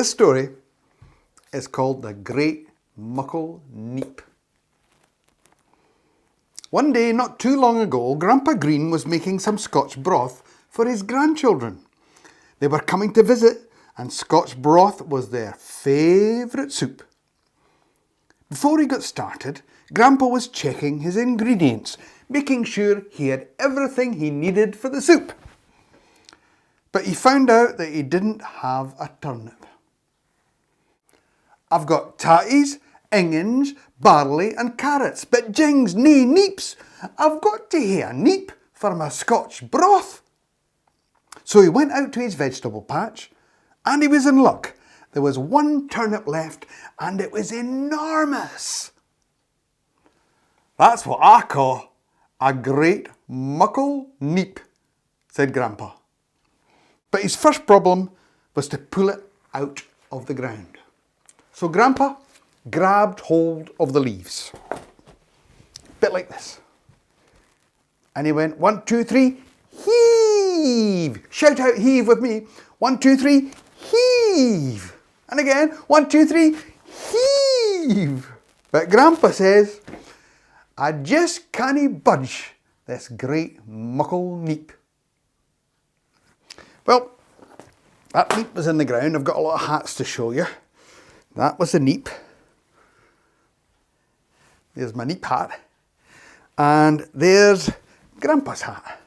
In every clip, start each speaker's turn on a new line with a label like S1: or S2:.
S1: This story is called the Great Muckle Neep. One day not too long ago, Grandpa Green was making some Scotch broth for his grandchildren. They were coming to visit and Scotch broth was their favourite soup. Before he got started, Grandpa was checking his ingredients, making sure he had everything he needed for the soup. But he found out that he didn't have a turnip. "I've got tatties, ingans, barley and carrots, but jings, nae neeps. I've got to hae a neep for my Scotch broth." So he went out to his vegetable patch and he was in luck. There was one turnip left and it was enormous. "That's what I call a Great Muckle Neep," said Grandpa. But his first problem was to pull it out of the ground. So Grandpa grabbed hold of the leaves, a bit like this. And he went, 1, 2, 3, heave. Shout out heave with me. 1, 2, 3, heave. And again, 1, 2, 3, heave. But Grandpa says, "I just can't budge this Great Muckle Neep." Well, that neep was in the ground. I've got a lot of hats to show you. That was the neep. There's my neep hat. And there's Grandpa's hat.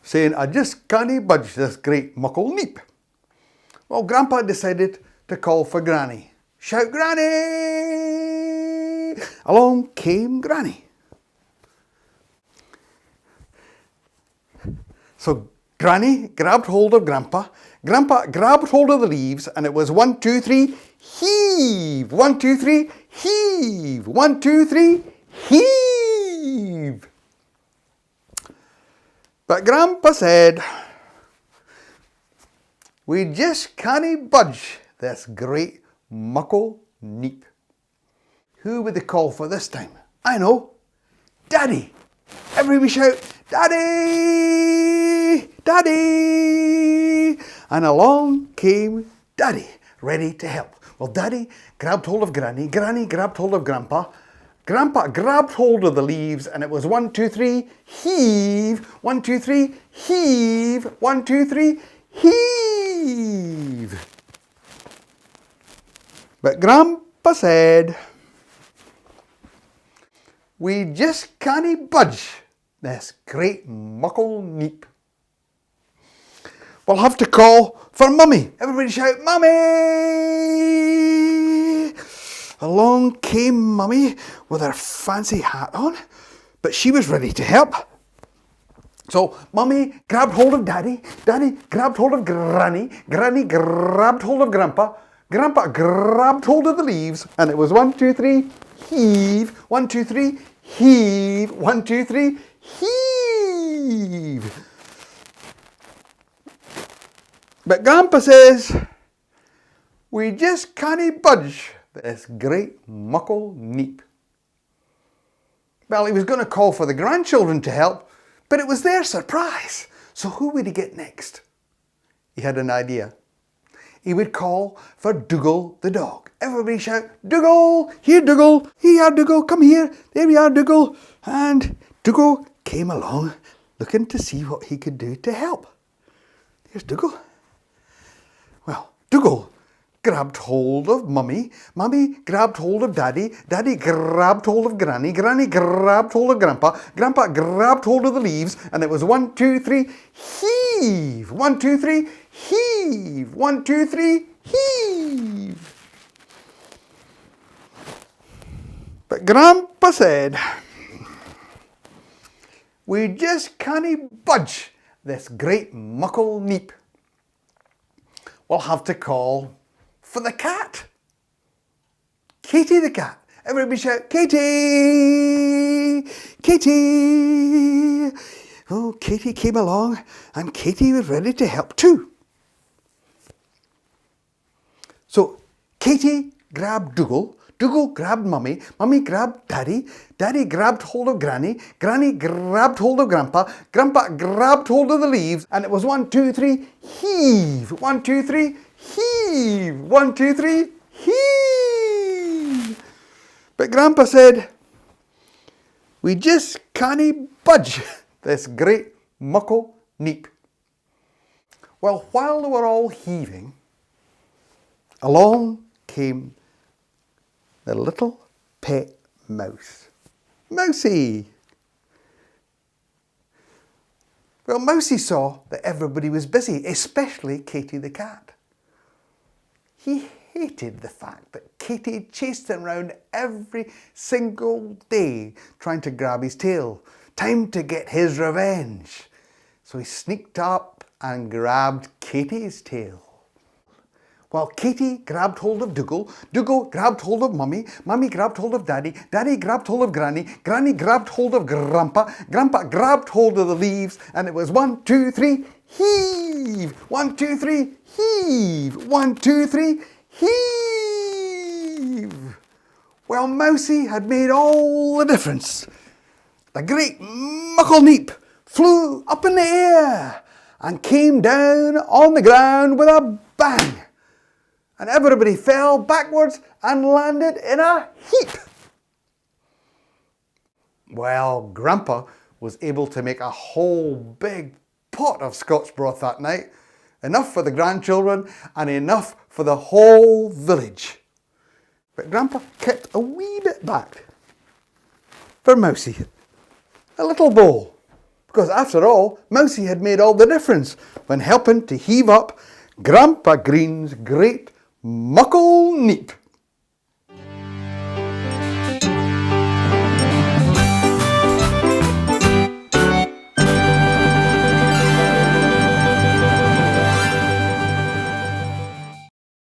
S1: Saying, "I just can't budge this Great Muckle Neep." Well, Grandpa decided to call for Granny. Shout, "Granny!" Along came Granny. So Granny grabbed hold of Grandpa. Grandpa grabbed hold of the leaves and it was 1, 2, 3, heave. 1, 2, 3, heave. 1, 2, 3, heave. But Grandpa said, "We just can't budge this Great Muckle Neep." Who would they call for this time? I know. Daddy. Everybody shout, "Daddy! Daddy!" And along came Daddy, ready to help. Well, Daddy grabbed hold of Granny. Granny grabbed hold of Grandpa. Grandpa grabbed hold of the leaves and it was 1, 2, 3, heave. 1, 2, 3, heave. 1, 2, 3, heave. But Grandpa said, "We just can't budge this Great Muckle Neep. We'll have to call for Mummy." Everybody shout, "Mummy!" Along came Mummy with her fancy hat on, but she was ready to help. So Mummy grabbed hold of Daddy. Daddy grabbed hold of Granny. Granny grabbed hold of Grandpa. Grandpa grabbed hold of the leaves and it was 1, 2, 3, heave. 1, 2, 3, heave. 1, 2, 3, heave. But Grandpa says, "We just can't budge this Great Muckle Neep." Well, he was going to call for the grandchildren to help, but it was their surprise. So who would he get next? He had an idea. He would call for Dougal the dog. Everybody shout, "Dougal! Here, Dougal! Here, Dougal! Come here! There we are, Dougal!" And Dougal came along, looking to see what he could do to help. Here's Dougal. Well, Dougal grabbed hold of Mummy. Mummy grabbed hold of Daddy. Daddy grabbed hold of Granny. Granny grabbed hold of Grandpa. Grandpa grabbed hold of the leaves. And it was 1, 2, 3, heave. 1, 2, 3, heave. 1, 2, 3, heave. But Grandpa said, "We just can't budge this Great Muckle Neep. We'll have to call for the cat. Katie the cat." Everybody shout, "Katie! Katie!" Oh, Katie came along and Katie was ready to help too. So Katie grabbed Dougal. Dougal grabbed Mummy, Mummy grabbed Daddy, Daddy grabbed hold of Granny, Granny grabbed hold of Grandpa, Grandpa grabbed hold of the leaves, and it was 1, 2, 3, heave! 1, 2, 3, heave! 1, 2, 3, heave! But Grandpa said, we just can't budge this Great Muckle Neep. Well, while they were all heaving, along came the little pet mouse. Mousy! Well, Mousy saw that everybody was busy, especially Katie the cat. He hated the fact that Katie chased him around every single day trying to grab his tail. Time to get his revenge. So he sneaked up and grabbed Katie's tail. Well, Katie grabbed hold of Dougal, Dougal grabbed hold of Mummy, Mummy grabbed hold of Daddy, Daddy grabbed hold of Granny, Granny grabbed hold of Grandpa, Grandpa grabbed hold of the leaves, and it was 1, 2, 3, heave! 1, 2, 3, heave! 1, 2, 3, heave! Well, Mousy had made all the difference. The Great Muckle Neep flew up in the air and came down on the ground with a bang. And everybody fell backwards and landed in a heap. Well, Grandpa was able to make a whole big pot of Scotch broth that night. Enough for the grandchildren and enough for the whole village. But Grandpa kept a wee bit back for Mousy. A little bowl. Because after all, Mousy had made all the difference when helping to heave up Grandpa Green's Great Muckle Neep.